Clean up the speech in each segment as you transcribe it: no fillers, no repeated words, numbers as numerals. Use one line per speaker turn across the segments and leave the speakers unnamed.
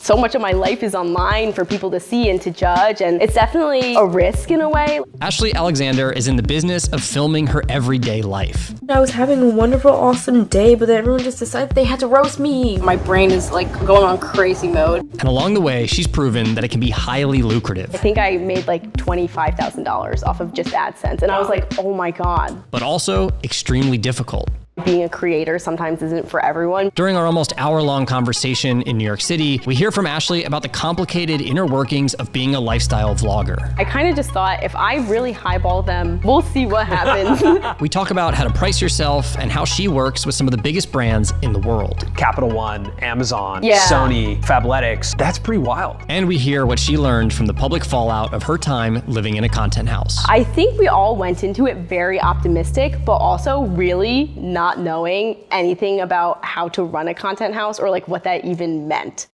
so much of my life is online for people to see and to judge, and it's definitely a risk in a way.
Ashley Alexander is in the business of filming her everyday life.
I was having a wonderful, awesome day, but then everyone just decided they had to roast me.
My brain is like going on crazy mode.
And along the way, she's proven that it can be highly lucrative.
I think I made like $25,000 off of just AdSense, and I was like, oh my God.
But also extremely difficult.
Being a creator sometimes isn't for everyone.
During our almost hour-long conversation in New York City, we hear from Ashley about the complicated inner workings of being a lifestyle vlogger.
I kind of just thought, if I really highball them, we'll see what happens.
We talk about how to price yourself and how she works with some of the biggest brands in the world.
Capital One, Amazon, Sony, Fabletics. That's pretty wild.
And we hear what she learned from the public fallout of her time living in a content house.
I think we all went into it very optimistic, but also really not knowing anything about how to run a content house or like what that even meant.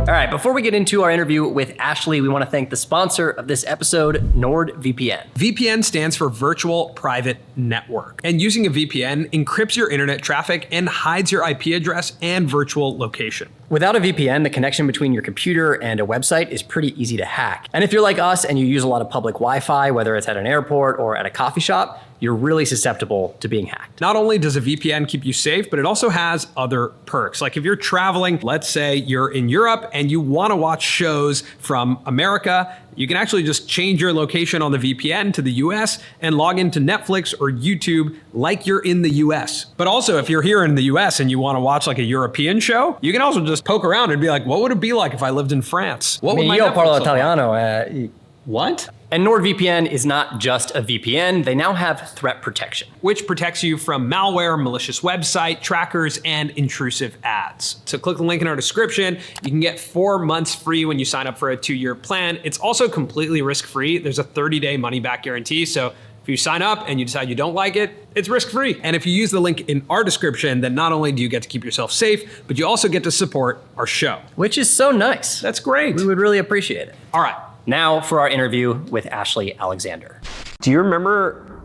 All right, before we get into our interview with Ashley, we want to thank the sponsor of this episode, NordVPN.
VPN stands for Virtual Private Network. And using a VPN encrypts your internet traffic and hides your IP address and virtual location.
Without a VPN, the connection between your computer and a website is pretty easy to hack. And if you're like us and you use a lot of public Wi-Fi, whether it's at an airport or at a coffee shop, you're really susceptible to being hacked.
Not only does a VPN keep you safe, but it also has other perks. Like if you're traveling, let's say you're in Europe and you want to watch shows from America, you can actually just change your location on the VPN to the US and log into Netflix or YouTube like you're in the US. But also if you're here in the US and you want to watch like a European show, you can also just poke around and be like, what would it be like if I lived in France? What would my
io
Netflix
parlo
look like?
italiano.
What?
And NordVPN is not just a VPN, they now have threat protection.
Which protects you from malware, malicious website, trackers, and intrusive ads. So click the link in our description. You can get 4 months free when you sign up for a 2-year plan. It's also completely risk-free. There's a 30-day money-back guarantee. So if you sign up and you decide you don't like it, it's risk-free. And if you use the link in our description, then not only do you get to keep yourself safe, but you also get to support our show.
Which is so nice.
That's great.
We would really appreciate it.
All right.
Now for our interview with Ashley Alexander.
Do you remember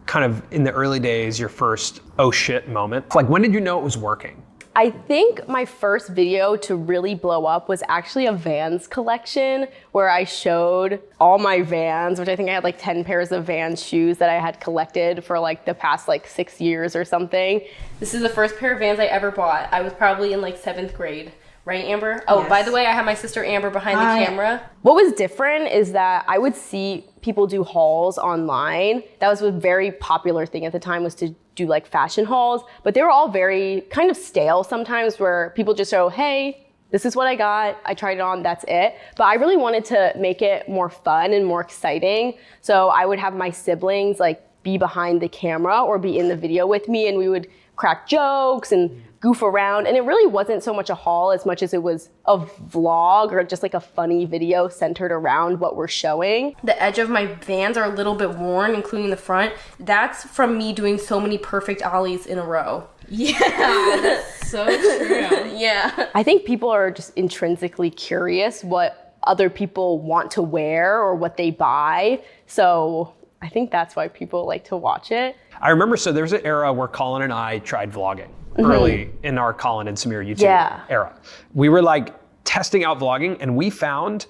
kind of in the early days, your first oh shit moment? Like when did you know it was working?
I think my first video to really blow up was actually a Vans collection where I showed all my Vans, which I think I had like 10 pairs of Vans shoes that I had collected for like the past like 6 years or something. This is the first pair of Vans I ever bought. I was probably in like 7th grade. Right, Amber? Oh, yes. By the way, I have my sister Amber behind the camera. What was different is that I would see people do hauls online. That was a very popular thing at the time, was to do like fashion hauls, but they were all very kind of stale sometimes, where people just show, hey, this is what I got, I tried it on, that's it. But I really wanted to make it more fun and more exciting. So I would have my siblings like be behind the camera or be in the video with me, and we would crack jokes and goof around. And it really wasn't so much a haul as much as it was a vlog or just like a funny video centered around what we're showing. The edge of my Vans are a little bit worn, including the front. That's from me doing so many perfect ollies in a row.
Yeah, that's so true.
Yeah. I think people are just intrinsically curious what other people want to wear or what they buy. So I think that's why people like to watch it. I
remember, so there was an era where Colin and I tried vlogging early in our Colin and Samir YouTube era. We were like testing out vlogging, and we found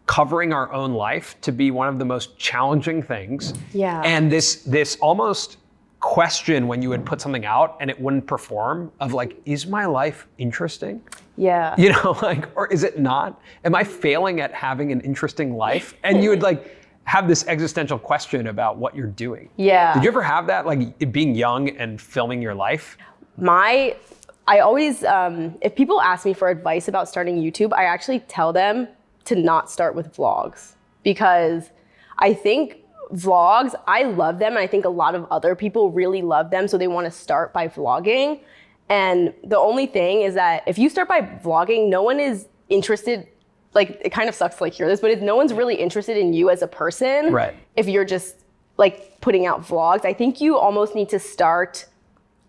covering our own life to be one of the most challenging things.
Yeah.
And this almost question when you would put something out and it wouldn't perform, of like, is my life interesting?
Yeah.
You know, like, or is it not? Am I failing at having an interesting life? And you would like have this existential question about what you're doing.
Yeah.
Did you ever have that, like being young and filming your life?
I always, if people ask me for advice about starting YouTube, I actually tell them to not start with vlogs, because I think vlogs, I love them, and I think a lot of other people really love them, so they want to start by vlogging. And the only thing is that if you start by vlogging, no one is interested. Like, it kind of sucks to like hear this, but no one's really interested in you as a person.
Right.
If you're just like putting out vlogs, I think you almost need to start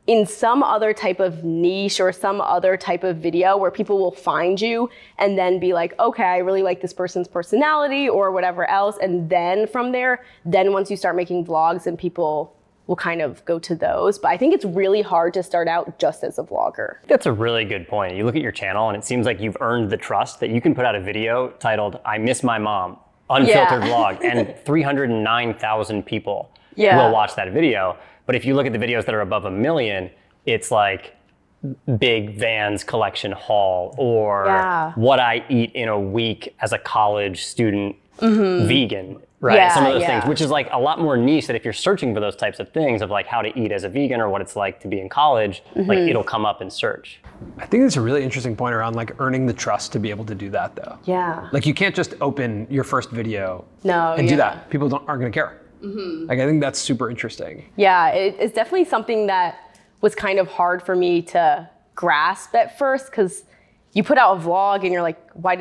in some other type of niche or some other type of video where people will find you and then be like, okay, I really like this person's personality or whatever else. And then from there, then once you start making vlogs and people will kind of go to those. But I think it's really hard to start out just as a vlogger.
That's a really good point. You look at your channel and it seems like you've earned the trust that you can put out a video titled, "I Miss My Mom," unfiltered vlog, and 309,000 people will watch that video. But if you look at the videos that are above 1 million, it's like big Vans collection haul, or what I eat in a week as a college student vegan, right? Some of those things, which is like a lot more niche, that if you're searching for those types of things of like how to eat as a vegan or what it's like to be in college, like it'll come up in search.
I think it's a really interesting point around like earning the trust to be able to do that though.
Yeah.
Like you can't just open your first video
and
do that. People aren't gonna care. Like I think that's super interesting.
Yeah, it's definitely something that was kind of hard for me to grasp at first, because you put out a vlog and you're like, why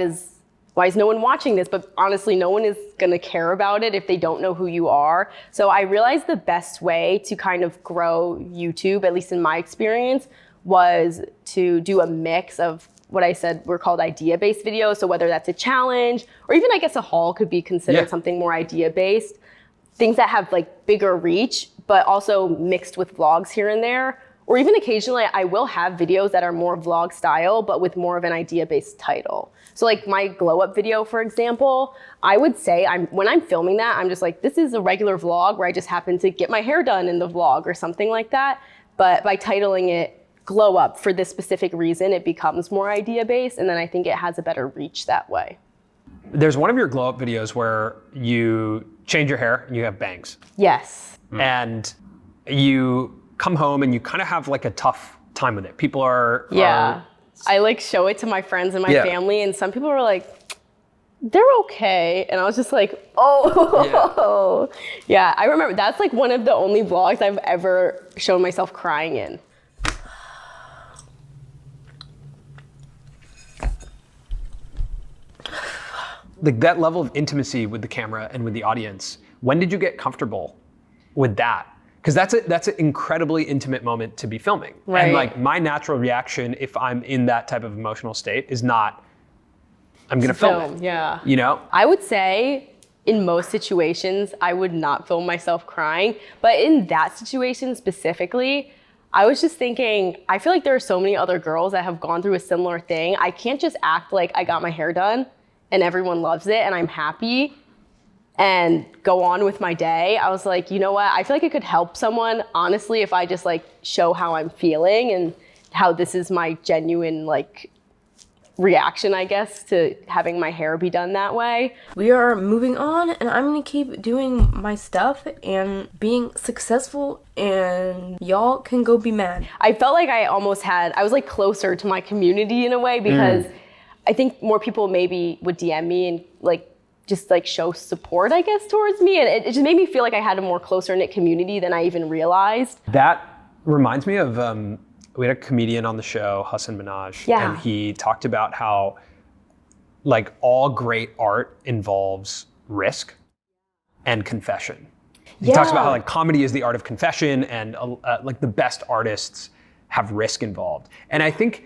is no one watching this? But honestly, no one is gonna care about it if they don't know who you are. So I realized the best way to kind of grow YouTube, at least in my experience, was to do a mix of what I said were called idea-based videos. So whether that's a challenge, or even I guess a haul could be considered something more idea-based. Things that have like bigger reach, but also mixed with vlogs here and there. Or even occasionally I will have videos that are more vlog style, but with more of an idea-based title. So like my glow up video, for example, I would say when I'm filming that, I'm just like, this is a regular vlog where I just happen to get my hair done in the vlog or something like that. But by titling it glow up for this specific reason, it becomes more idea-based. And then I think it has a better reach that way.
There's one of your glow up videos where you change your hair and you have bangs.
Yes.
And you come home and you kind of have like a tough time with it. People are
I like show it to my friends and my family, and some people were like, they're okay. And I was just like, oh, yeah. I remember that's like one of the only vlogs I've ever shown myself crying in.
Like that level of intimacy with the camera and with the audience, when did you get comfortable with that? Because that's an incredibly intimate moment to be filming.
Right.
And like my natural reaction if I'm in that type of emotional state is not, I'm gonna film it.
Yeah.
You know?
I would say in most situations, I would not film myself crying. But in that situation specifically, I was just thinking, I feel like there are so many other girls that have gone through a similar thing. I can't just act like I got my hair done and everyone loves it and I'm happy and go on with my day. I was like, you know what? I feel like it could help someone, honestly, if I just like show how I'm feeling and how this is my genuine like reaction, I guess, to having my hair be done that way.
We are moving on, and I'm gonna keep doing my stuff and being successful, and y'all can go be mad.
I felt like I was like closer to my community in a way, because I think more people maybe would DM me and like just like show support, I guess, towards me. And it just made me feel like I had a more closer knit community than I even realized.
That reminds me of, we had a comedian on the show, Hassan Minaj, and he talked about how like all great art involves risk and confession. He talks about how like comedy is the art of confession, and like the best artists have risk involved. And I think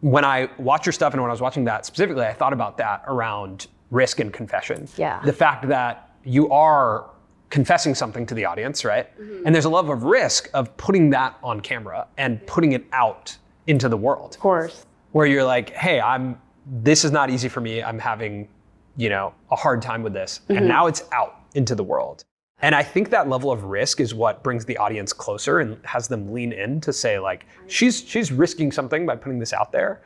when I watch your stuff and when I was watching that specifically, I thought about that around risk and confession.
Yeah.
The fact that you are confessing something to the audience, right? And there's a level of risk of putting that on camera and putting it out into the world.
Of course.
Where you're like, hey, this is not easy for me. I'm having, a hard time with this. And now it's out into the world. And I think that level of risk is what brings the audience closer and has them lean in to say like, she's risking something by putting this out there.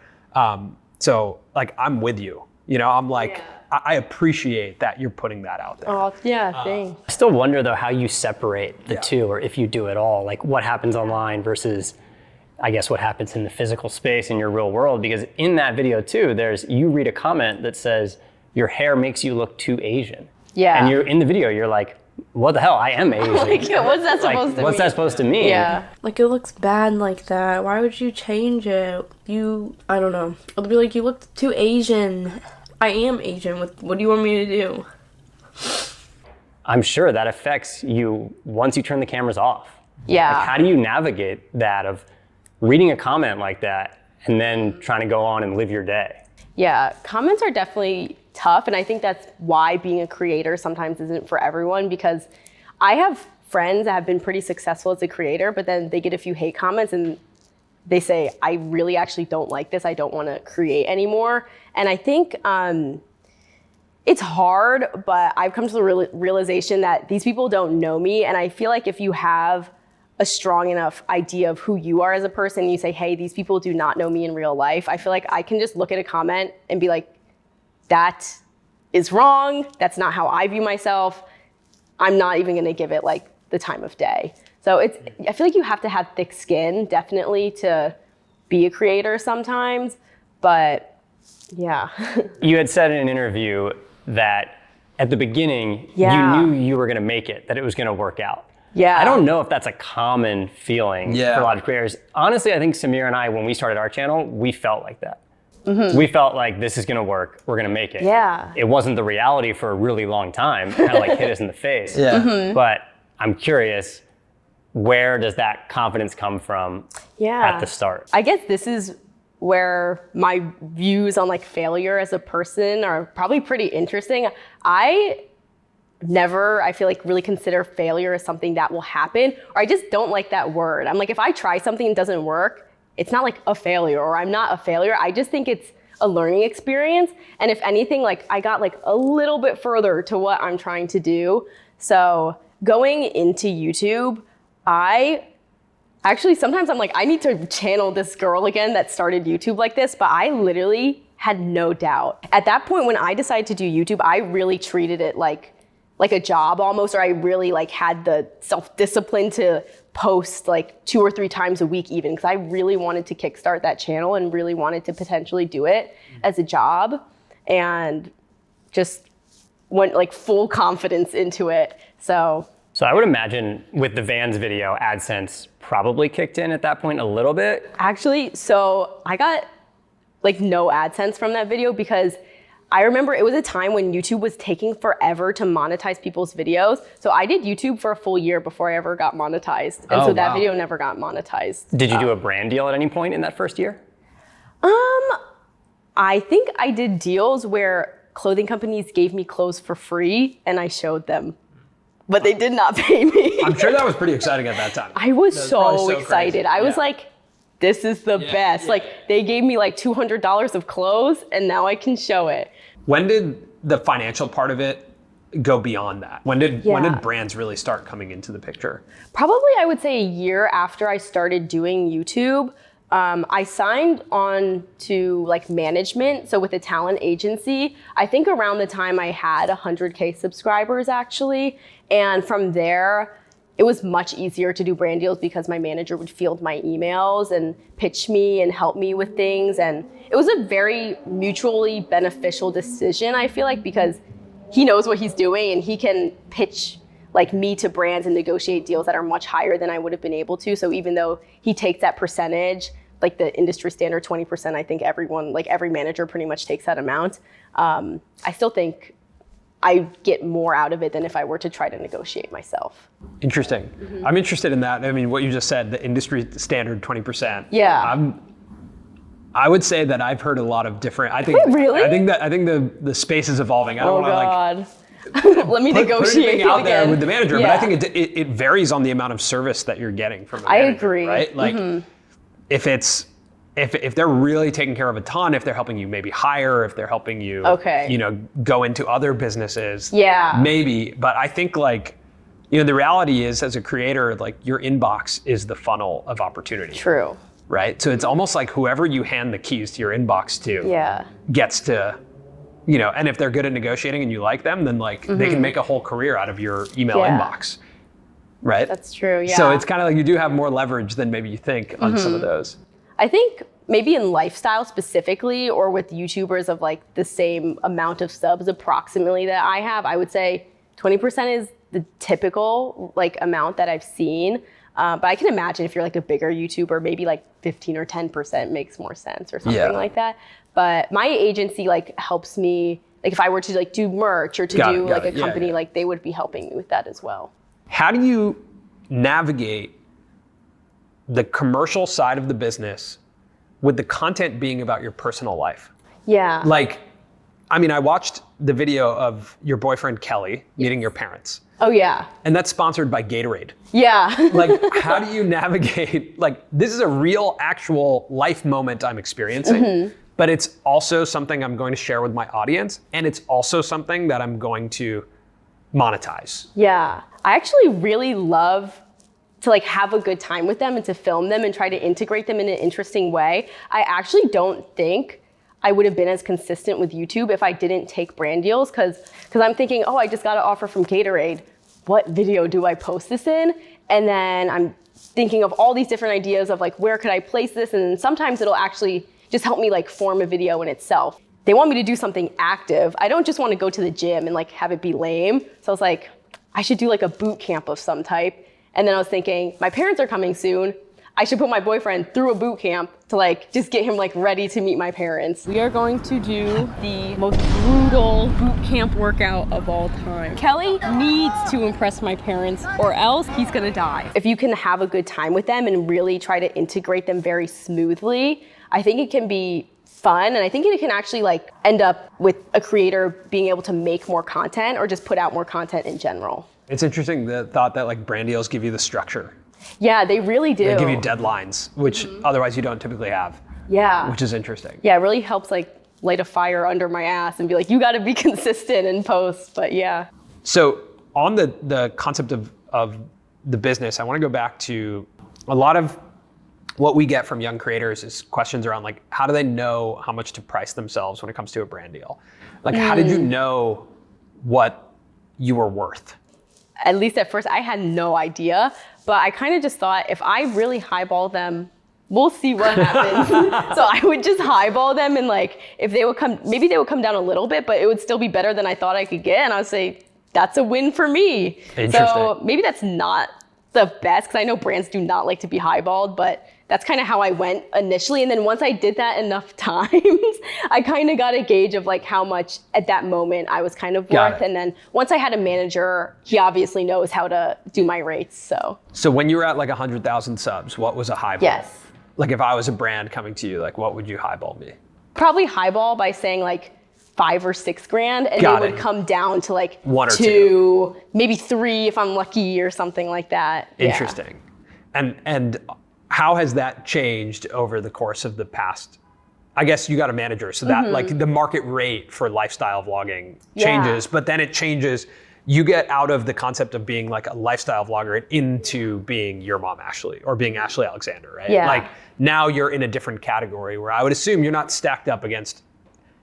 So like, I'm with you. I'm like, I appreciate that you're putting that out there.
Oh, yeah, thanks.
I still wonder though how you separate the two, or if you do at all, like what happens online versus I guess what happens in the physical space in your real world. Because in that video too, you read a comment that says, your hair makes you look too Asian.
Yeah.
And you're in the video, you're like, what the hell? I am Asian.
Like, what's that supposed to mean?
What's that supposed to mean?
Yeah.
Like, it looks bad like that. Why would you change it? I don't know. It'll be like, you look too Asian. I am Asian. What do you want me to do?
I'm sure that affects you once you turn the cameras off.
Yeah.
Like, how do you navigate that of reading a comment like that and then trying to go on and live your day?
Yeah, comments are definitely tough, and I think that's why being a creator sometimes isn't for everyone, because I have friends that have been pretty successful as a creator, but then they get a few hate comments and they say, I really actually don't like this. I don't want to create anymore. And I think it's hard, but I've come to the realization that these people don't know me. And I feel like if you have a strong enough idea of who you are as a person, you say, hey, these people do not know me in real life. I feel like I can just look at a comment and be like, that is wrong. That's not how I view myself. I'm not even going to give it like the time of day. So I feel like you have to have thick skin, definitely, to be a creator sometimes. But yeah.
You had said in an interview that at the beginning, you knew you were going to make it, that it was going to work out.
Yeah.
I don't know if that's a common feeling for a lot of creators. Honestly, I think Samir and I, when we started our channel, we felt like that. Mm-hmm. We felt like this is going to work. We're going to make it. Yeah. It wasn't the reality for a really long time. Kind of like hit us in the face. Yeah. Mm-hmm. But I'm curious, where does that confidence come from at the start?
I guess this is where my views on like failure as a person are probably pretty interesting. I feel like really consider failure as something that will happen, or I just don't like that word. I'm like, if I try something and it doesn't work, it's not like a failure, or I'm not a failure. I just think it's a learning experience. And if anything, like I got like a little bit further to what I'm trying to do. So going into YouTube, sometimes I'm like, I need to channel this girl again that started YouTube like this, but I literally had no doubt. At that point, when I decided to do YouTube, I really treated it like a job almost, or I really like had the self-discipline to post like 2 or 3 times a week even, because I really wanted to kickstart that channel and really wanted to potentially do it as a job, and just went like full confidence into it. So
I would imagine with the Vans video, AdSense probably kicked in at that point a little bit.
Actually, so I got like no AdSense from that video, because I remember it was a time when YouTube was taking forever to monetize people's videos. So I did YouTube for a full year before I ever got monetized. And that video never got monetized.
Did you do a brand deal at any point in that first year?
I think I did deals where clothing companies gave me clothes for free and I showed them, but they did not pay me.
I'm sure that was pretty exciting at that time.
I was so excited. I was like, this is the best. Like they gave me like $200 of clothes and now I can show it.
When did the financial part of it go beyond that? When did brands really start coming into the picture?
Probably I would say a year after I started doing YouTube. I signed on to like management, so with a talent agency. I think around the time I had 100K subscribers actually. And from there, it was much easier to do brand deals because my manager would field my emails and pitch me and help me with things. And it was a very mutually beneficial decision, I feel like, because he knows what he's doing and he can pitch like me to brands and negotiate deals that are much higher than I would have been able to. So even though he takes that percentage, like the industry standard 20%, I think everyone, like every manager pretty much takes that amount. I still think I get more out of it than if I were to try to negotiate myself.
Interesting. Mm-hmm. I'm interested in that. I mean, what you just said, the industry standard 20%.
Yeah.
I would say that I've heard a lot of different.
Wait, really?
I think the space is evolving. I don't want
to like. Let me negotiate
it out there
again
with the manager, but I think it varies on the amount of service that you're getting from the manager.
I agree.
Right? Like, if they're really taking care of a ton, if they're helping you maybe hire, if they're helping you, go into other businesses, maybe. But I think like, the reality is as a creator, like your inbox is the funnel of opportunity.
True.
Right? So it's almost like whoever you hand the keys to your inbox to gets to, and if they're good at negotiating and you like them, then like they can make a whole career out of your email inbox. Right?
That's true, yeah.
So it's kind of like you do have more leverage than maybe you think on some of those.
I think maybe in lifestyle specifically, or with YouTubers of like the same amount of subs approximately that I have, I would say 20% is the typical like amount that I've seen. But I can imagine if you're like a bigger YouTuber, maybe like 15 or 10% makes more sense or something like that. But my agency like helps me, like if I were to like do merch or to do like a company, like they would be helping me with that as well.
How do you navigate the commercial side of the business with the content being about your personal life?
Yeah.
Like, I mean, I watched the video of your boyfriend Kelly meeting your parents.
Oh yeah.
And that's sponsored by Gatorade.
Yeah.
Like, how do you navigate, like, this is a real, actual life moment I'm experiencing, but it's also something I'm going to share with my audience, and it's also something that I'm going to monetize.
Yeah. I actually really love to like have a good time with them and to film them and try to integrate them in an interesting way. I actually don't think I would have been as consistent with YouTube if I didn't take brand deals, because I'm thinking, oh, I just got an offer from Gatorade. What video do I post this in? And then I'm thinking of all these different ideas of like, where could I place this? And sometimes it'll actually just help me like form a video in itself. They want me to do something active. I don't just want to go to the gym and like have it be lame. So I was like, I should do like a boot camp of some type. And then I was thinking, my parents are coming soon. I should put my boyfriend through a boot camp to like just get him like ready to meet my parents. We are going to do the most brutal boot camp workout of all time. Kelly needs to impress my parents or else he's gonna die. If you can have a good time with them and really try to integrate them very smoothly, I think it can be fun, and I think it can actually like end up with a creator being able to make more content or just put out more content in general.
It's interesting, the thought that like brand deals give you the structure.
Yeah, they really do.
They give you deadlines, which otherwise you don't typically have.
Yeah.
Which is interesting.
Yeah, it really helps like light a fire under my ass and be like, you gotta be consistent and post, but yeah.
So on the concept of the business, I wanna go back to a lot of what we get from young creators is questions around like, how do they know how much to price themselves when it comes to a brand deal? Like, how did you know what you were worth?
At least at first I had no idea, but I kind of just thought if I really highball them, we'll see what happens. So I would just highball them, and like, if they would come, maybe they would come down a little bit, but it would still be better than I thought I could get. And I would say, that's a win for me. So maybe that's not the best, because I know brands do not like to be highballed, but that's kind of how I went initially. And then once I did that enough times, I kind of got a gauge of like how much at that moment I was kind of worth. And then once I had a manager, he obviously knows how to do my rates. So
when you were at like 100,000 subs, what was a highball?
Yes.
Like if I was a brand coming to you, like what would you highball me?
Probably highball by saying like $5,000 or $6,000, and they would come down to like
1 or
2, maybe 3 if I'm lucky or something like that.
Interesting. Yeah. And how has that changed over the course of the past? I guess you got a manager, so that like the market rate for lifestyle vlogging changes, but then it changes. You get out of the concept of being like a lifestyle vlogger and into being your mom Ashley or being Ashley Alexander, right?
Yeah.
Like now you're in a different category where I would assume you're not stacked up against,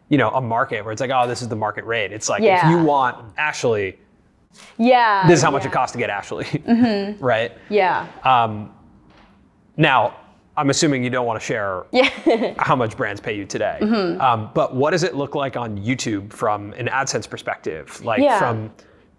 you know, a market where it's like, oh, this is the market rate. It's like if you want Ashley, this is how much it costs to get Ashley, right?
Yeah.
Now, I'm assuming you don't want to share how much brands pay you today, but what does it look like on YouTube from an AdSense perspective? Like from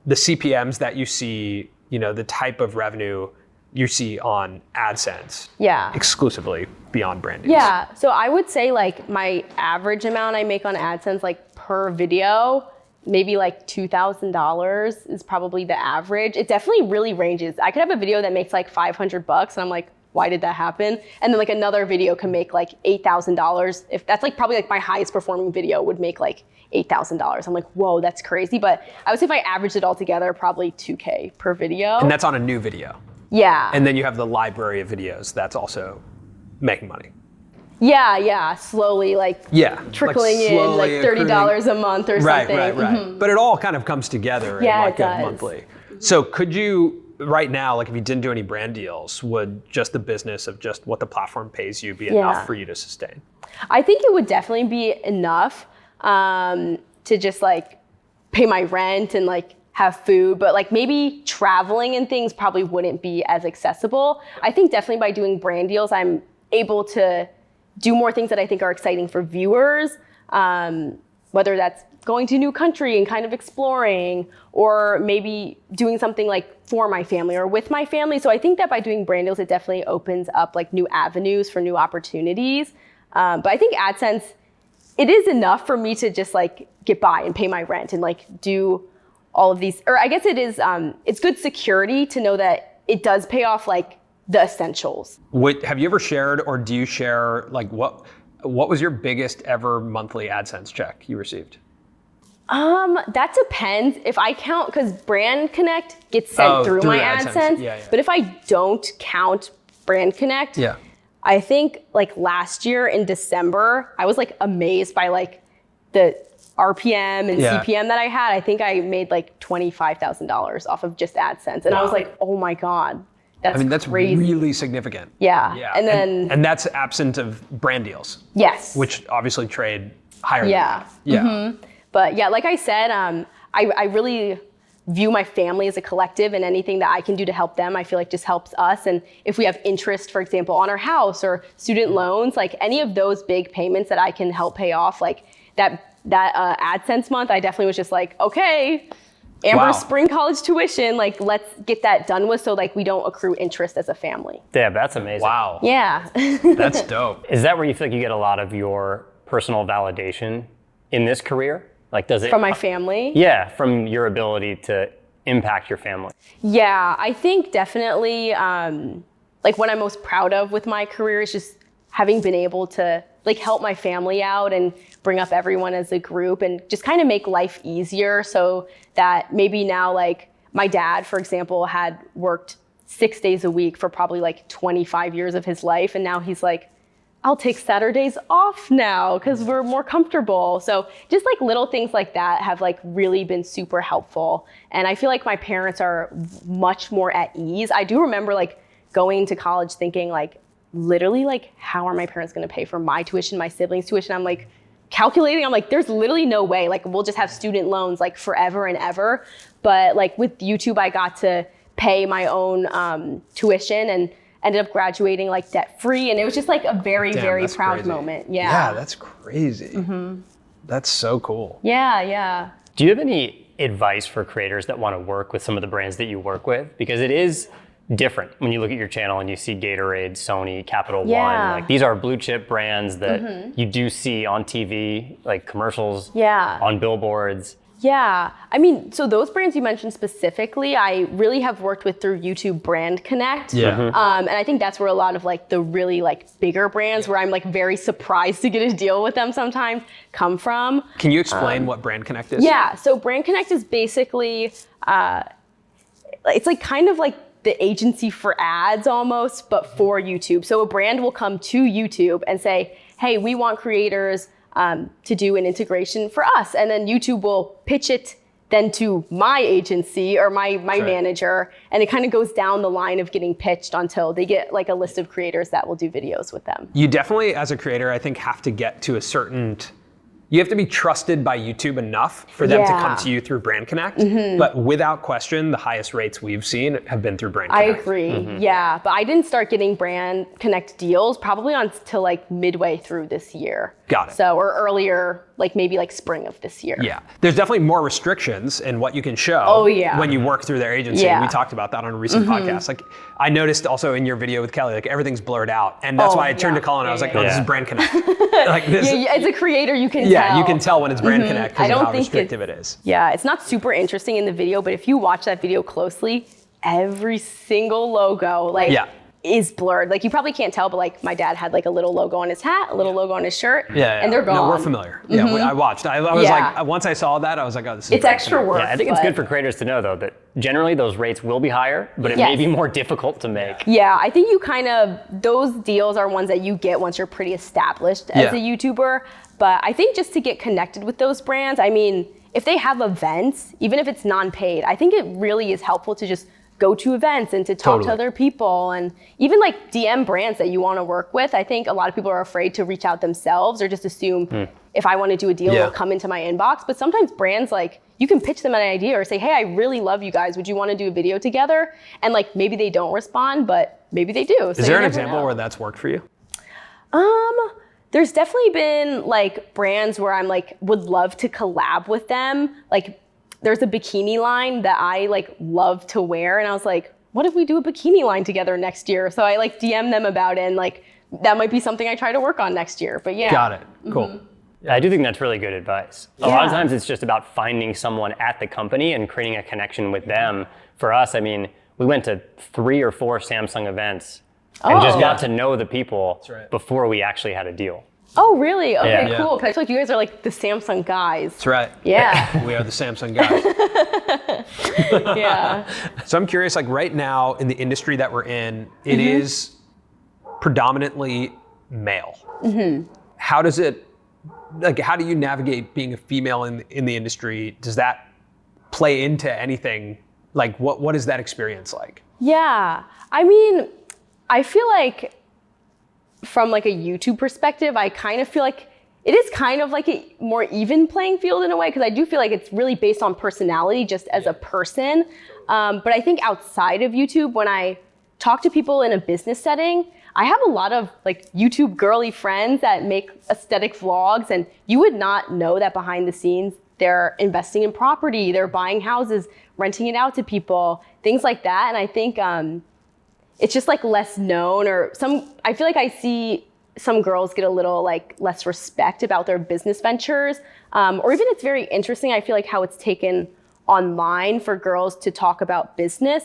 the CPMs that you see, you know, the type of revenue you see on AdSense exclusively beyond brand deals.
Yeah, so I would say like my average amount I make on AdSense like per video, maybe like $2,000 is probably the average. It definitely really ranges. I could have a video that makes like $500 and I'm like, why did that happen? And then like another video can make like $8,000. If that's like probably like my highest performing video would make like $8,000. I'm like, whoa, that's crazy. But I would say if I averaged it all together, probably $2,000 per video.
And that's on a new video.
Yeah.
And then you have the library of videos that's also making money.
Yeah, slowly like trickling in like $30 a month or something.
Right. But it all kind of comes together in like a monthly. So could you, right now, like if you didn't do any brand deals, would just the business of just what the platform pays you be enough for you to sustain?
I think it would definitely be enough to just like pay my rent and like have food, but like maybe traveling and things probably wouldn't be as accessible. I think definitely by doing brand deals, I'm able to do more things that I think are exciting for viewers, whether that's going to a new country and kind of exploring, or maybe doing something like for my family or with my family. So I think that by doing brand deals, it definitely opens up like new avenues for new opportunities. But I think AdSense, it is enough for me to just like get by and pay my rent and like do all of these, or I guess it is, it's good security to know that it does pay off like the essentials.
Have you ever shared, or do you share like what was your biggest ever monthly AdSense check you received?
That depends. If I count, because BrandConnect gets sent through my AdSense.
Yeah.
But if I don't count BrandConnect, I think like last year in December, I was like amazed by like the RPM and CPM that I had. I think I made like $25,000 off of just AdSense. And I was like, oh my God, that's crazy.
Really significant.
Yeah. And then
and that's absent of brand deals.
Yes.
Which obviously trade higher than that.
But yeah, like I said, I really view my family as a collective, and anything that I can do to help them, I feel like just helps us. And if we have interest, for example, on our house or student loans, like any of those big payments that I can help pay off, like that AdSense month, I definitely was just like, okay, Amber's spring college tuition, like let's get that done with, so like we don't accrue interest as a family.
Yeah, that's amazing.
Wow.
Yeah.
That's dope.
Is that where you feel like you get a lot of your personal validation in this career? Like, does it
From my family?
Yeah, from your ability to impact your family.
Yeah, I think definitely, like what I'm most proud of with my career is just having been able to like help my family out and bring up everyone as a group and just kind of make life easier, so that maybe now, like my dad, for example, had worked 6 days a week for probably like 25 years of his life. And now he's like, I'll take Saturdays off now because we're more comfortable. So just like little things like that have like really been super helpful. And I feel like my parents are much more at ease. I do remember like going to college thinking like, literally like, how are my parents gonna pay for my tuition, my siblings' tuition? I'm like calculating, I'm like, there's literally no way. Like we'll just have student loans like forever and ever. But like with YouTube, I got to pay my own tuition and ended up graduating like debt free, and it was just like a very proud moment.
Yeah, that's crazy. That's so cool.
Yeah.
Do you have any advice for creators that want to work with some of the brands that you work with? Because it is different when you look at your channel and you see Gatorade, Sony, Capital One. Like these are blue chip brands that you do see on TV, like commercials, on billboards.
Yeah, I mean, so those brands you mentioned specifically, I really have worked with through YouTube BrandConnect. And I think that's where a lot of like the really like bigger brands where I'm like very surprised to get a deal with them sometimes come from.
Can you explain what BrandConnect is?
Yeah, so BrandConnect is basically, it's like kind of like the agency for ads almost, but for YouTube. So a brand will come to YouTube and say, hey, we want creators to do an integration for us. And then YouTube will pitch it then to my agency or my manager. And it kind of goes down the line of getting pitched until they get like a list of creators that will do videos with them.
You definitely, as a creator, I think have to get to you have to be trusted by YouTube enough for them to come to you through BrandConnect. But without question, the highest rates we've seen have been through BrandConnect.
I agree. Yeah, but I didn't start getting BrandConnect deals probably until like midway through this year.
Got it.
So, or earlier, like maybe like spring of this year.
Yeah. There's definitely more restrictions in what you can show when you work through their agency. We talked about that on a recent podcast. Like I noticed also in your video with Kelly, like everything's blurred out. And that's why I turned to Colin and I was like, this is BrandConnect. Like this.
As a creator, you can tell.
Yeah, you can tell when it's BrandConnect because of how restrictive it is.
Yeah, it's not super interesting in the video, but if you watch that video closely, every single logo is blurred. Like you probably can't tell, but like my dad had like a little logo on his hat, a little logo on his shirt, and they're gone.
No, we're familiar. Yeah, I watched. I was like, once I saw that, I was like, oh, this is
it's extra work.
Yeah, I think it's good for creators to know though that generally those rates will be higher, but it may be more difficult to make.
Yeah, I think you kind of, those deals are ones that you get once you're pretty established as a YouTuber. But I think just to get connected with those brands, I mean, if they have events, even if it's non-paid, I think it really is helpful to just go to events and to talk to other people, and even like DM brands that you want to work with. I think a lot of people are afraid to reach out themselves or just assume if I want to do a deal, it'll come into my inbox. But sometimes brands, like you can pitch them an idea or say, hey, I really love you guys. Would you want to do a video together? And like maybe they don't respond, but maybe they do.
Is there an example where that's worked for you?
There's definitely been like brands where I'm like, would love to collab with them. Like there's a bikini line that I like love to wear. And I was like, what if we do a bikini line together next year? So I like DM them about it, and like, that might be something I try to work on next year, but yeah.
Got it, cool.
I do think that's really good advice. A lot of times it's just about finding someone at the company and creating a connection with them. For us, I mean, we went to 3 or 4 Samsung events and just got to know the people before we actually had a deal.
Oh, really? Okay,
Yeah.
cool. Because I feel like you guys are like the Samsung guys.
That's right.
Yeah.
We are the Samsung guys.
Yeah.
So I'm curious, like right now in the industry that we're in, it is predominantly male. How does it, like, how do you navigate being a female in the industry? Does that play into anything? Like, what is that experience like?
Yeah. I mean, I feel like from like a YouTube perspective, I kind of feel like it is kind of like a more even playing field in a way, because I do feel like it's really based on personality just as a person. But I think outside of YouTube, when I talk to people in a business setting, I have a lot of like YouTube girly friends that make aesthetic vlogs, and you would not know that behind the scenes they're investing in property, they're buying houses, renting it out to people, things like that. And I think it's just like less known, or I feel like I see some girls get a little like less respect about their business ventures, or even it's very interesting. I feel like how it's taken online for girls to talk about business.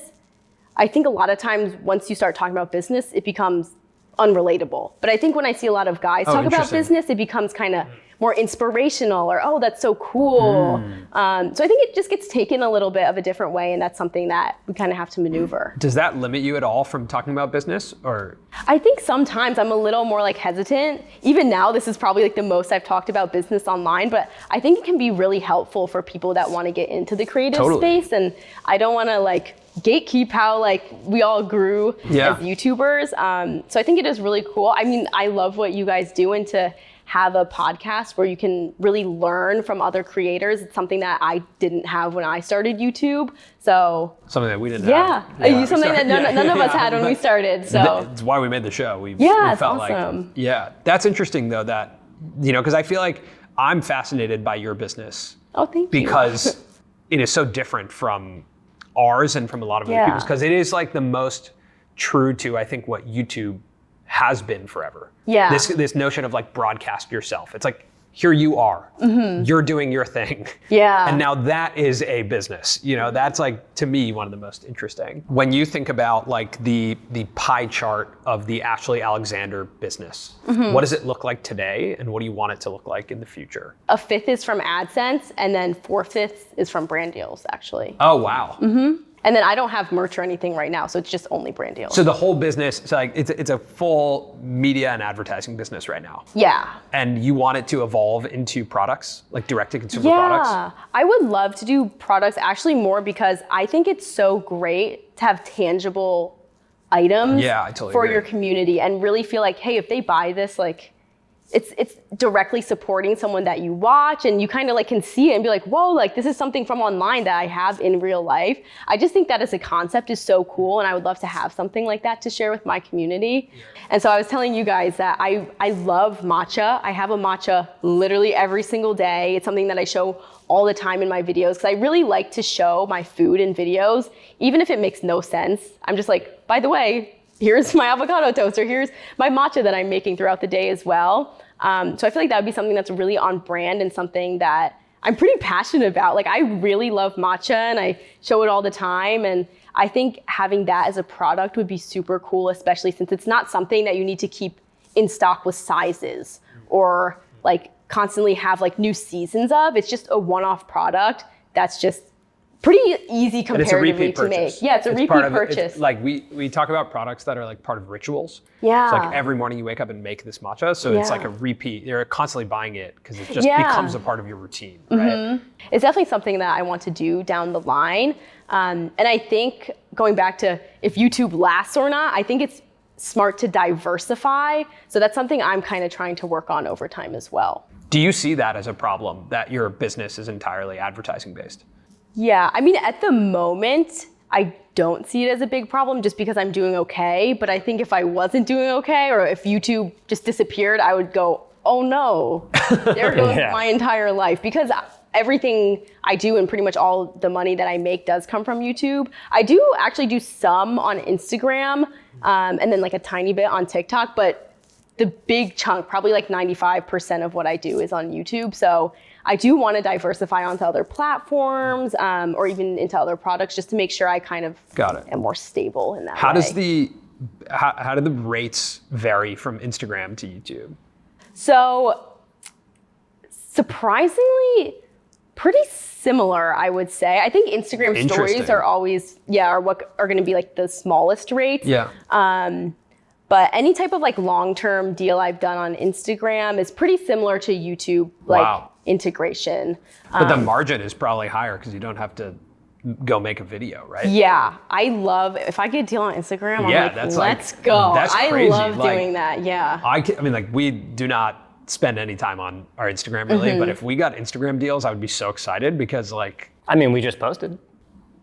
I think a lot of times once you start talking about business, it becomes unrelatable. But I think when I see a lot of guys talk about business, it becomes kind of more inspirational, or, oh, that's so cool. So I think it just gets taken a little bit of a different way, and that's something that we kind of have to maneuver.
Does that limit you at all from talking about business, or?
I think sometimes I'm a little more like hesitant. Even now, this is probably like the most I've talked about business online, but I think it can be really helpful for people that want to get into the creative space. And I don't want to like gatekeep how like we all grew as YouTubers. So I think it is really cool. I mean, I love what you guys do, and to have a podcast where you can really learn from other creators. It's something that I didn't have when I started YouTube. So
something that we didn't have.
Something that none of us had when we started. So
that's why we made the show. We
it's
felt
awesome.
like, that's interesting though, that, you know, because I feel like I'm fascinated by your business.
Oh, thank you.
Because it is so different from ours and from a lot of other people's, because it is like the most true to, I think, what YouTube has been forever.
Yeah.
This notion of like broadcast yourself. It's like, here you are, you're doing your thing.
Yeah.
And now that is a business. You know, that's like, to me, one of the most interesting. When you think about like the pie chart of the Ashley Alexander business, what does it look like today, and what do you want it to look like in the future?
A fifth is from AdSense, and then 4/5 is from brand deals, actually.
Oh, wow.
And then I don't have merch or anything right now, so it's just only brand deals.
So the whole business, so like it's a full media and advertising business right now.
Yeah.
And you want it to evolve into products, like direct-to-consumer products?
Yeah, I would love to do products actually more, because I think it's so great to have tangible items for your community, and really feel like, hey, if they buy this, like it's directly supporting someone that you watch, and you kind of like can see it and be like, whoa, like this is something from online that I have in real life. I just think that as a concept is so cool, and I would love to have something like that to share with my community. And so I was telling you guys that I love matcha. I have a matcha literally every single day. It's something that I show all the time in my videos, because I really like to show my food in videos, even if it makes no sense. I'm just like, by the way, here's my avocado toast, or here's my matcha that I'm making throughout the day as well. So I feel like that would be something that's really on brand, and something that I'm pretty passionate about. Like, I really love matcha, and I show it all the time. And I think having that as a product would be super cool, especially since it's not something that you need to keep in stock with sizes, or like constantly have like new seasons of. It's just a one-off product that's just pretty easy comparatively to make. Yeah, it's a repeat purchase.
It's like we talk about products that are like part of rituals.
Yeah.
It's like every morning you wake up and make this matcha, so it's like a repeat. You're constantly buying it because it just becomes a part of your routine, right?
It's definitely something that I want to do down the line. And I think going back to if YouTube lasts or not, I think it's smart to diversify. So that's something I'm kind of trying to work on over time as well.
Do you see that as a problem, that your business is entirely advertising based?
Yeah, I mean, at the moment, I don't see it as a big problem, just because I'm doing okay. But I think if I wasn't doing okay, or if YouTube just disappeared, I would go, oh no, there goes my entire life. Because everything I do, and pretty much all the money that I make, does come from YouTube. I do actually do some on Instagram, and then like a tiny bit on TikTok, but the big chunk, probably like 95% of what I do, is on YouTube. So I do want to diversify onto other platforms, or even into other products, just to make sure I kind of am more stable in that
How
way.
How do the rates vary from Instagram to YouTube?
So surprisingly, pretty similar, I would say. I think Instagram stories are always, are what are going to be like the smallest rates.
Yeah.
But any type of like long-term deal I've done on Instagram is pretty similar to YouTube, like integration.
But the margin is probably higher because you don't have to go make a video, right?
Yeah, I love, if I get a deal on Instagram, I'm like, let's go.
That's crazy.
I love doing that, yeah.
I mean, like, we do not spend any time on our Instagram really, but if we got Instagram deals, I would be so excited because like...
I mean, we just posted.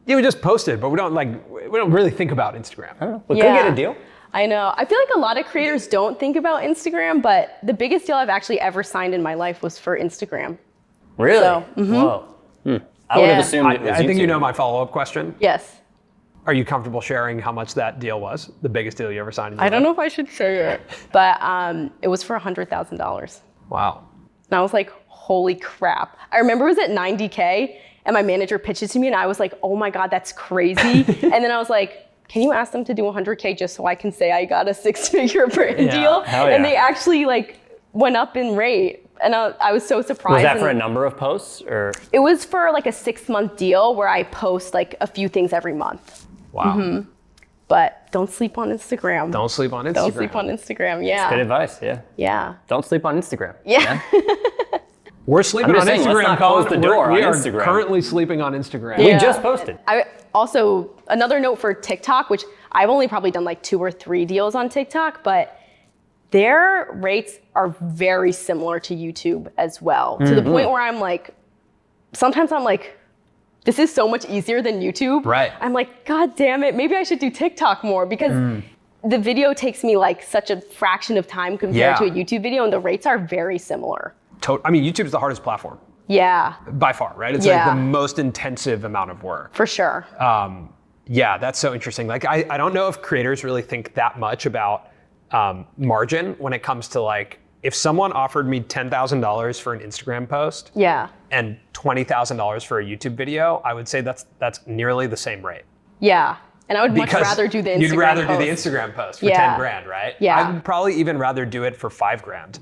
Yeah, we just posted, but we don't really think about Instagram.
I don't know. We could get a deal.
I know. I feel like a lot of creators don't think about Instagram, but the biggest deal I've actually ever signed in my life was for Instagram.
Really?
So,
Whoa. I would have assumed it was
I think
YouTube.
you know my follow-up question.
Yes.
Are you comfortable sharing how much that deal was? The biggest deal you ever signed in your life?
I don't know if I should say it, but it was for $100,000.
Wow.
And I was like, holy crap. I remember it was at 90K and my manager pitched it to me and I was like, oh my God, that's crazy. And then I was like, can you ask them to do 100K just so I can say I got a 6-figure brand deal?
Hell yeah.
And they actually like went up in rate. And I was so surprised.
Was that for a number of posts or?
It was for like a 6-month deal where I post like a few things every month.
Wow.
But don't sleep on Instagram.
Don't sleep on Instagram.
Don't sleep on Instagram, yeah.
Good advice, yeah.
Yeah.
Don't sleep on Instagram.
Yeah.
We're sleeping on
saying,
Instagram.
let's not close the door on
we are
Instagram.
currently sleeping on Instagram.
We just posted.
I also, another note for TikTok, which I've only probably done like 2 or 3 deals on TikTok, but their rates are very similar to YouTube as well. To the point where I'm like, sometimes I'm like, this is so much easier than YouTube.
Right.
I'm like, God damn it, maybe I should do TikTok more because the video takes me like such a fraction of time compared to a YouTube video and the rates are very similar.
I mean, YouTube's the hardest platform.
Yeah.
By far, right? It's like the most intensive amount of work.
For sure.
Yeah, that's so interesting. Like, I don't know if creators really think that much about margin when it comes to like, if someone offered me $10,000 for an Instagram post and $20,000 for a YouTube video, I would say that's nearly the same rate.
Yeah. And I would much rather do the Instagram post.
You'd rather do the Instagram post for 10 grand, right?
Yeah.
I would probably even rather do it for 5 grand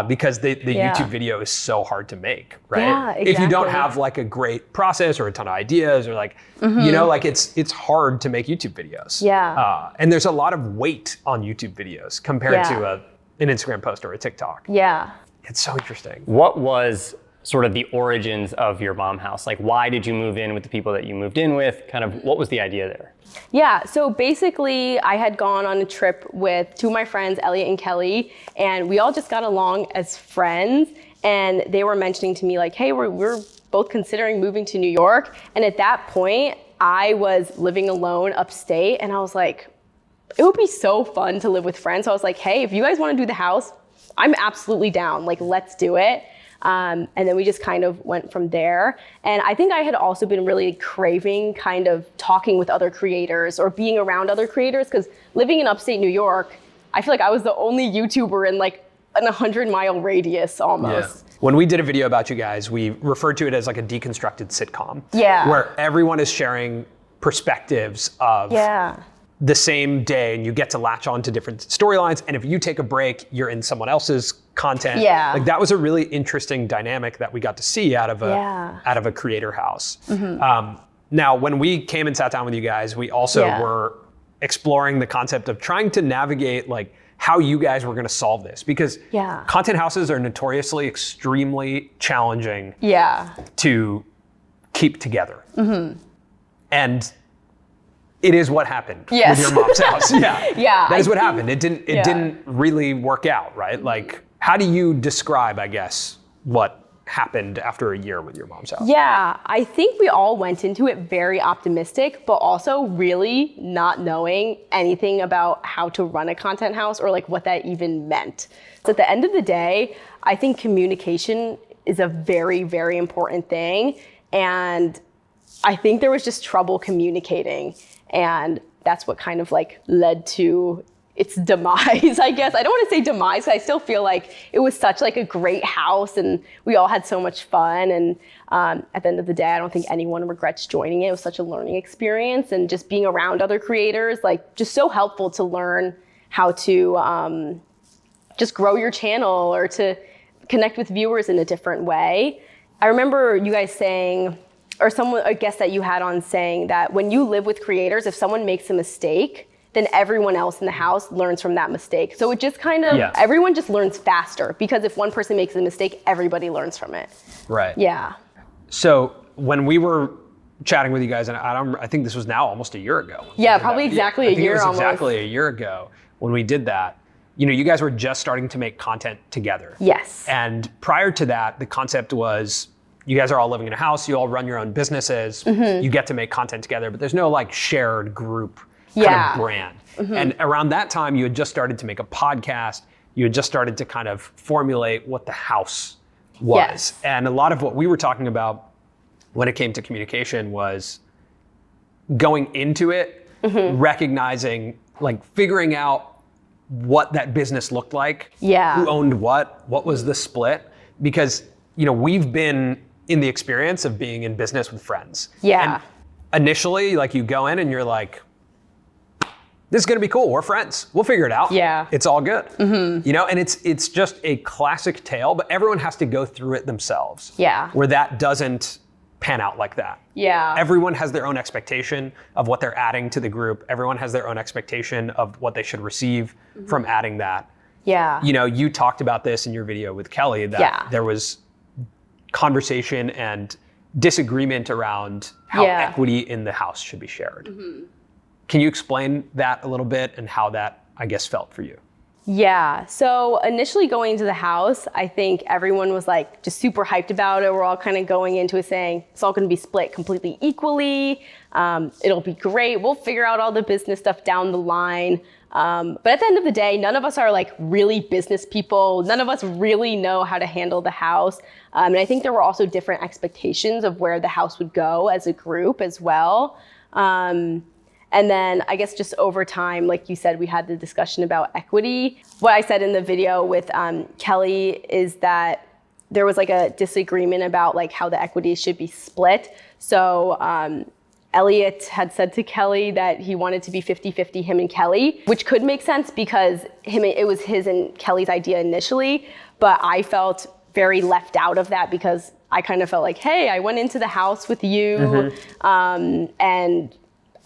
because the YouTube video is so hard to make, right?
Yeah, exactly.
If you don't have like a great process or a ton of ideas or like, you know, like it's hard to make YouTube videos.
Yeah.
And there's a lot of weight on YouTube videos compared to an Instagram post or a TikTok.
Yeah.
It's so interesting.
What was sort of the origins of your mom house? Like, why did you move in with the people that you moved in with? Kind of, what was the idea there?
Yeah, so basically I had gone on a trip with 2 of my friends, Elliot and Kelly, and we all just got along as friends. And they were mentioning to me like, hey, we're both considering moving to New York. And at that point, I was living alone upstate and I was like, it would be so fun to live with friends. So I was like, hey, if you guys want to do the house, I'm absolutely down. Like, let's do it. And then we just kind of went from there. And I think I had also been really craving kind of talking with other creators or being around other creators because living in upstate New York, I feel like I was the only YouTuber in like an 100-mile radius almost.
Yeah. When we did a video about you guys, we referred to it as like a deconstructed sitcom.
Yeah.
Where everyone is sharing perspectives of the same day and you get to latch on to different storylines. And if you take a break, you're in someone else's content.
Yeah.
Like that was a really interesting dynamic that we got to see out of a creator house. Now, when we came and sat down with you guys, we also were exploring the concept of trying to navigate like how you guys were going to solve this because content houses are notoriously extremely challenging to keep together. And it is what happened with your mom's house. That is what happened. It didn't really work out, right? Like, how do you describe, I guess, what happened after a year with your mom's house?
Yeah, I think we all went into it very optimistic, but also really not knowing anything about how to run a content house or like what that even meant. So at the end of the day, I think communication is a very, very important thing. And I think there was just trouble communicating. And that's what kind of like led to its demise, I guess. I don't want to say demise, because I still feel like it was such like a great house and we all had so much fun. And at the end of the day, I don't think anyone regrets joining it. It was such a learning experience and just being around other creators, like just so helpful to learn how to just grow your channel or to connect with viewers in a different way. I remember you guys saying, or a guest that you had on saying that when you live with creators, if someone makes a mistake, then everyone else in the house learns from that mistake. So it just kind of, everyone just learns faster, because if one person makes a mistake, everybody learns from it.
Right.
Yeah.
So when we were chatting with you guys, and I think this was now almost a year ago.
Yeah, probably exactly a year almost.
Exactly a year ago when we did that. You guys were just starting to make content together.
Yes.
And prior to that, the concept was, you guys are all living in a house, you all run your own businesses, you get to make content together, but there's no like shared group kind of brand. And around that time, you had just started to make a podcast, you had just started to kind of formulate what the house was.
Yes.
And a lot of what we were talking about when it came to communication was going into it, recognizing, like figuring out what that business looked like, who owned what was the split, because we've been in the experience of being in business with friends.
Yeah.
And initially, like you go in and you're like, this is gonna be cool, we're friends, we'll figure it out.
Yeah.
It's all good. And it's just a classic tale, but everyone has to go through it themselves.
Yeah.
Where that doesn't pan out like that.
Yeah.
Everyone has their own expectation of what they're adding to the group. Everyone has their own expectation of what they should receive from adding that.
Yeah.
You talked about this in your video with Kelly, that there was conversation and disagreement around how equity in the house should be shared. Can you explain that a little bit and how that, I guess, felt for you?
Yeah, so initially going into the house, I think everyone was like just super hyped about it. We're all kind of going into it saying it's all gonna be split completely equally. It'll be great. We'll figure out all the business stuff down the line. But at the end of the day, none of us are like really business people. None of us really know how to handle the house. And I think there were also different expectations of where the house would go as a group as well. And then I guess just over time, like you said, we had the discussion about equity. What I said in the video with Kelly is that there was like a disagreement about like how the equity should be split. So Elliot had said to Kelly that he wanted to be 50-50 him and Kelly, which could make sense because it was his and Kelly's idea initially, but I felt very left out of that because I kind of felt like, hey, I went into the house with you, and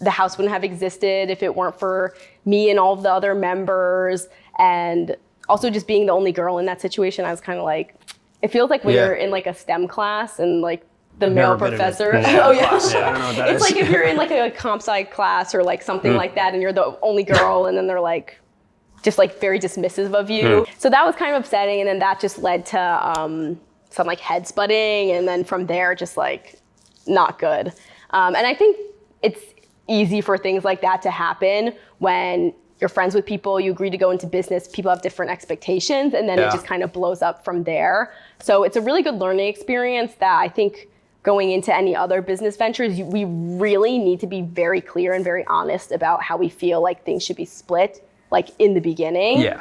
the house wouldn't have existed if it weren't for me and all of the other members. And also just being the only girl in that situation, I was kind of like, it feels like when you're in like a STEM class and like the male professor.
I don't know what that
it's like if you're in like a comp sci class or like something like that and you're the only girl and then they're like, just like very dismissive of you. So that was kind of upsetting. And then that just led to some like head splitting. And then from there, just like not good. And I think it's easy for things like that to happen when you're friends with people, you agree to go into business, people have different expectations, and then it just kind of blows up from there. So it's a really good learning experience that I think going into any other business ventures, we really need to be very clear and very honest about how we feel like things should be split, like in the beginning.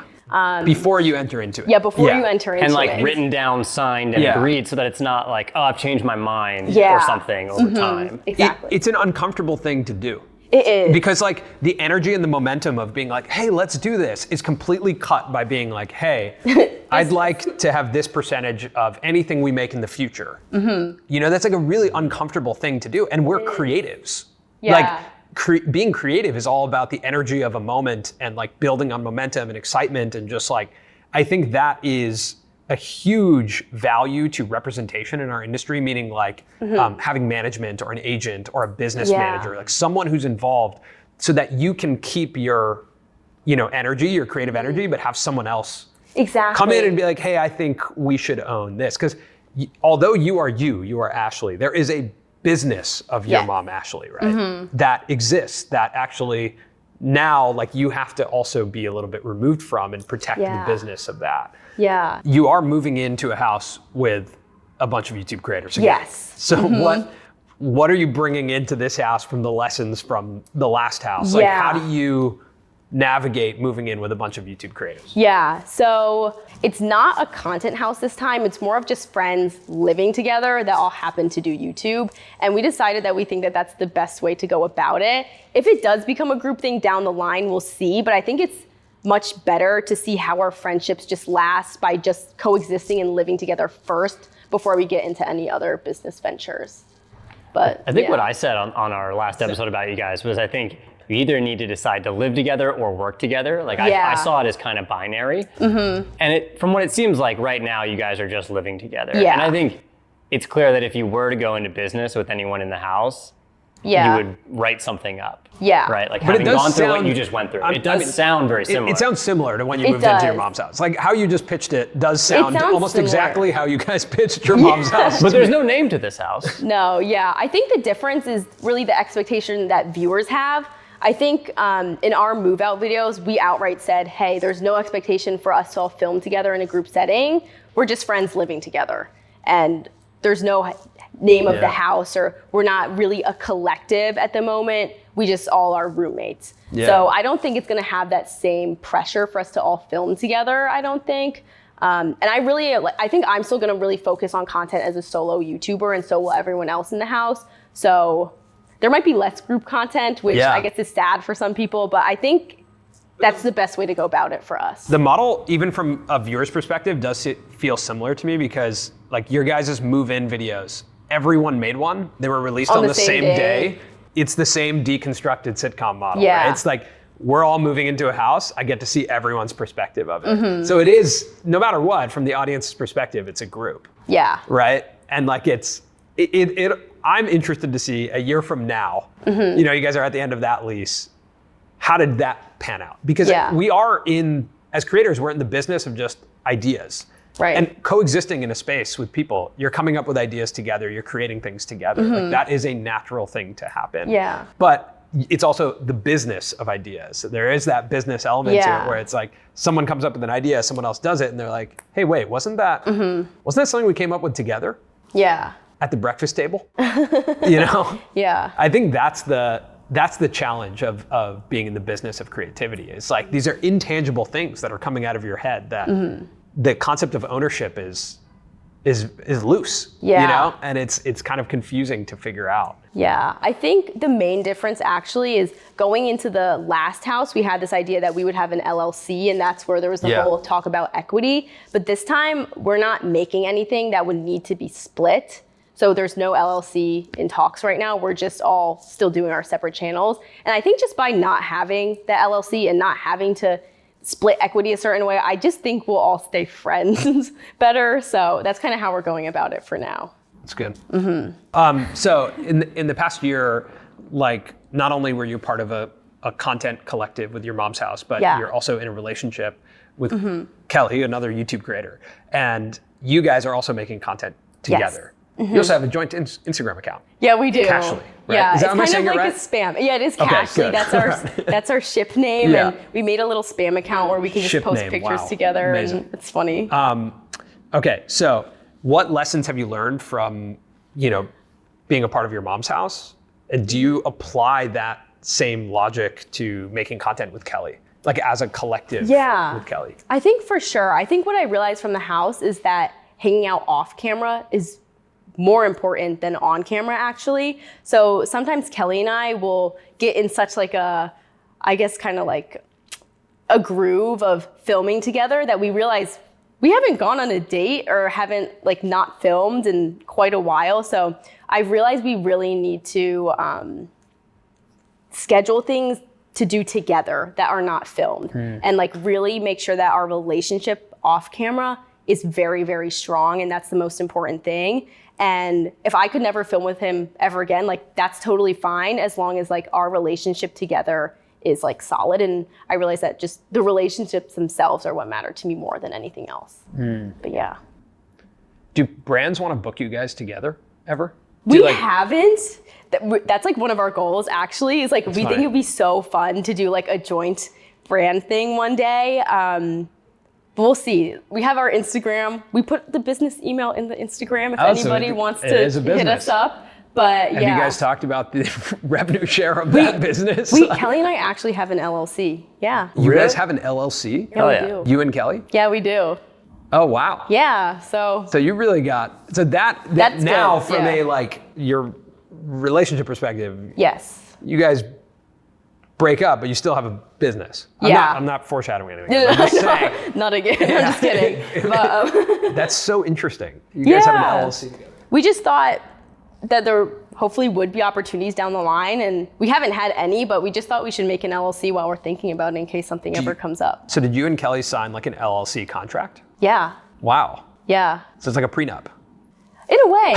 Before you enter into it.
Yeah, before you enter into it.
And like written down, signed, and agreed so that it's not like, oh, I've changed my mind or something over time.
Exactly.
It's an uncomfortable thing to do.
It is.
Because like the energy and the momentum of being like, hey, let's do this is completely cut by being like, hey, I'd like to have this percentage of anything we make in the future. That's like a really uncomfortable thing to do. And we're creatives. Like being creative is all about the energy of a moment and like building on momentum and excitement. And just like, I think that is a huge value to representation in our industry, meaning like having management or an agent or a business manager, like someone who's involved so that you can keep your, energy, your creative energy, but have someone else come in and be like, hey, I think we should own this. Because although you are Ashley, there is a business of your mom, Ashley, right? That exists, that actually now like you have to also be a little bit removed from and protect the business of that. You are moving into a house with a bunch of YouTube creators again. So what are you bringing into this house from the lessons from the last house? Like how do you navigate moving in with a bunch of YouTube creators?
So it's not a content house this time. It's more of just friends living together that all happen to do YouTube. And we decided that we think that that's the best way to go about it. If it does become a group thing down the line, we'll see. But I think it's much better to see how our friendships just last by just coexisting and living together first before we get into any other business ventures. But
I think what I said on our last episode about you guys was I think you either need to decide to live together or work together. Like I saw it as kind of binary. And from what it seems like right now, you guys are just living together.
Yeah.
And I think it's clear that if you were to go into business with anyone in the house, you would write something up.
Yeah.
Right? Like
But
having gone through what you just went through. It does sound very similar.
It sounds similar to when you moved into your mom's house. Like how you just pitched it does sound almost
similar.
Exactly how you guys pitched your mom's house.
But there's no name to this house.
No, yeah. I think the difference is really the expectation that viewers have. I think in our move out videos, we outright said, hey, there's no expectation for us to all film together in a group setting. We're just friends living together. And there's no name of the house, or we're not really a collective at the moment. We just all are roommates. Yeah. So I don't think it's gonna have that same pressure for us to all film together, I don't think. And I think I'm still gonna really focus on content as a solo YouTuber, and so will everyone else in the house. So there might be less group content, which I guess is sad for some people, but I think that's the best way to go about it for us.
The model, even from a viewer's perspective, does feel similar to me because like your guys' move-in videos, everyone made one. They were released on the same day. It's the same deconstructed sitcom model.
Yeah.
Right? It's like, we're all moving into a house. I get to see everyone's perspective of it. So it is, no matter what, from the audience's perspective, it's a group.
Yeah.
Right? And like I'm interested to see a year from now, you know, you guys are at the end of that lease. How did that pan out? Because we are as creators, we're in the business of just ideas.
Right.
And coexisting in a space with people, you're coming up with ideas together, you're creating things together. Like that is a natural thing to happen.
Yeah.
But it's also the business of ideas. So there is that business element to it where it's like someone comes up with an idea, someone else does it, and they're like, hey, wait, wasn't that something we came up with together?
Yeah.
At the breakfast table? You know?
Yeah.
I think that's the challenge of being in the business of creativity. It's like these are intangible things that are coming out of your head that the concept of ownership is loose.
Yeah.
You know? And it's kind of confusing to figure out.
Yeah, I think the main difference actually is going into the last house, we had this idea that we would have an LLC, and that's where there was the whole talk about equity. But this time, we're not making anything that would need to be split. So there's no LLC in talks right now. We're just all still doing our separate channels. And I think just by not having the LLC and not having to split equity a certain way, I just think we'll all stay friends better. So that's kind of how we're going about it for now.
That's good. So in the past year, like not only were you part of a content collective with your mom's house, but you're also in a relationship with Kelly, another YouTube creator. And you guys are also making content together. Yes. You also have a joint Instagram account.
Yeah, we do.
Cashly, right?
Yeah,
Is that
it's kind of like
right?
a spam. Yeah, it is Cashly.
Okay,
that's our ship name, and we made a little spam account where we can just post pictures together, and it's funny.
Okay, so what lessons have you learned from, being a part of your mom's house? And do you apply that same logic to making content with Kelly? Like as a collective with Kelly?
I think for sure. I think what I realized from the house is that hanging out off camera is more important than on camera, actually. So sometimes Kelly and I will get in such like a groove of filming together that we realize we haven't gone on a date or haven't not filmed in quite a while. So I've realized we really need to schedule things to do together that are not filmed and really make sure that our relationship off camera is very, very strong, and that's the most important thing. And if I could never film with him ever again, that's totally fine as long as our relationship together is solid. And I realize that just the relationships themselves are what matter to me more than anything else. But yeah.
Do brands want to book you guys together ever?
We haven't. That's one of our goals actually, is we think it would be so fun to do a joint brand thing one day. But we'll see. We have our Instagram. We put the business email in the Instagram if anybody wants to hit us up. But
have you guys talked about the revenue share of that business?
Kelly and I actually have an LLC. Yeah.
You guys have an LLC?
Yeah, we do.
You and Kelly?
Yeah, we do.
Oh, wow.
Yeah, so
you really got, that's now good, from a your relationship perspective.
Yes.
You guys break up, but you still have a business. I'm not foreshadowing anything. I'm just saying.
Not again. I'm just kidding. But,
that's so interesting. You guys have an LLC together.
We just thought that there hopefully would be opportunities down the line, and we haven't had any, but we just thought we should make an LLC while we're thinking about it in case something ever comes up.
So did you and Kelly sign like an LLC contract?
Yeah.
Wow.
Yeah.
So it's like a prenup.
In a way.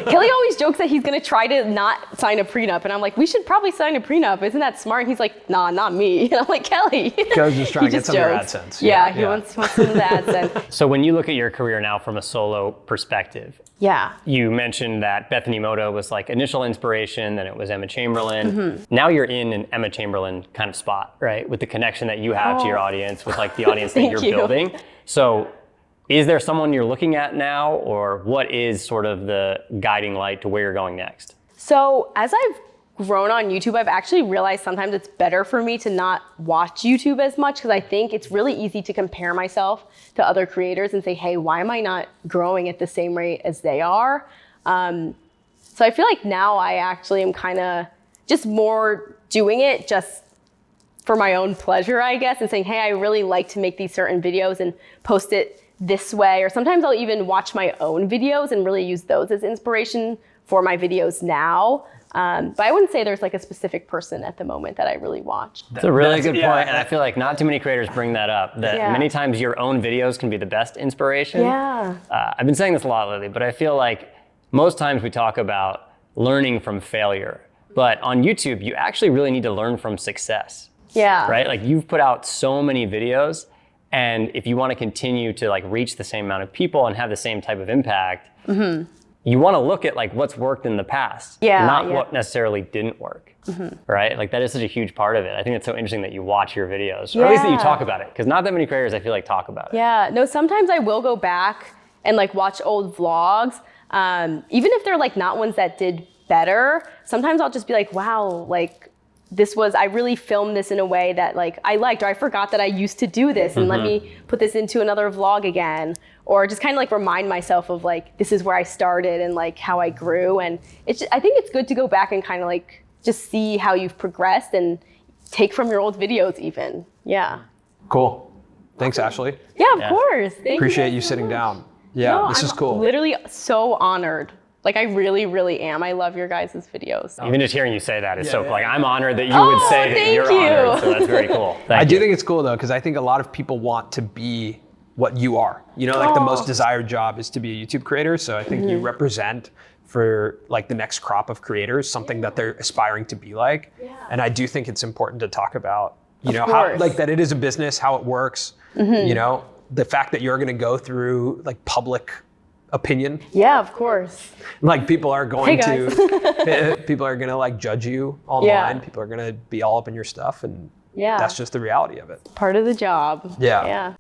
Kelly always jokes that he's going to try to not sign a prenup. And I'm like, we should probably sign a prenup. Isn't that smart? And he's like, nah, not me. And I'm like, Kelly.
Kelly's just trying to get some of your AdSense.
Yeah, he wants some of the AdSense.
So when you look at your career now from a solo perspective, you mentioned that Bethany Moto was like initial inspiration, then it was Emma Chamberlain. Now you're in an Emma Chamberlain kind of spot, right? With the connection that you have to your audience, with like the audience that you're building. So is there someone you're looking at now, or what is sort of the guiding light to where you're going next?
So as I've grown on YouTube, I've actually realized sometimes it's better for me to not watch YouTube as much, because I think it's really easy to compare myself to other creators and say, hey, why am I not growing at the same rate as they are? So I feel like now I actually am kind of just more doing it just for my own pleasure, I guess, and saying, hey, I really like to make these certain videos and post it this way. Or sometimes I'll even watch my own videos and really use those as inspiration for my videos now. But I wouldn't say there's like a specific person at the moment that I really watch.
That's a really good point. And I feel like not too many creators bring that up, that many times your own videos can be the best inspiration.
Yeah.
I've been saying this a lot lately, but I feel like most times we talk about learning from failure. But on YouTube, you actually really need to learn from success.
Yeah.
Right? Like you've put out so many videos, and if you want to continue to like reach the same amount of people and have the same type of impact, you want to look at like what's worked in the past, not what necessarily didn't work, right? Like that is such a huge part of it. I think it's so interesting that you watch your videos, or at least that you talk about it, because not that many creators I feel like talk about it.
Yeah, no, sometimes I will go back and like watch old vlogs, even if they're like not ones that did better. Sometimes I'll just be like, wow, like I really filmed this in a way that like I liked, or I forgot that I used to do this, and let me put this into another vlog again, or just kind of like remind myself of like, this is where I started and like how I grew. And I think it's good to go back and kind of like just see how you've progressed and take from your old videos even. Yeah.
Cool. Thanks, Ashley.
Yeah, of course.
Appreciate you sitting down. Yeah, this is cool.
Literally so honored. Like I really, really am. I love your guys' videos.
Even just hearing you say that is so cool. Like I'm honored that you would say that you're honored. So that's very cool.
I do think it's cool though, because I think a lot of people want to be what you are. You know, like the most desired job is to be a YouTube creator. So I think you represent for like the next crop of creators something that they're aspiring to be like. And I do think it's important to talk about, you know, how like that it is a business, how it works, you know, the fact that you're going to go through like public opinion.
Yeah, of course.
Like people are going to like judge you online. People are going to be all up in your stuff, and that's just the reality of it.
Part of the job.
Yeah.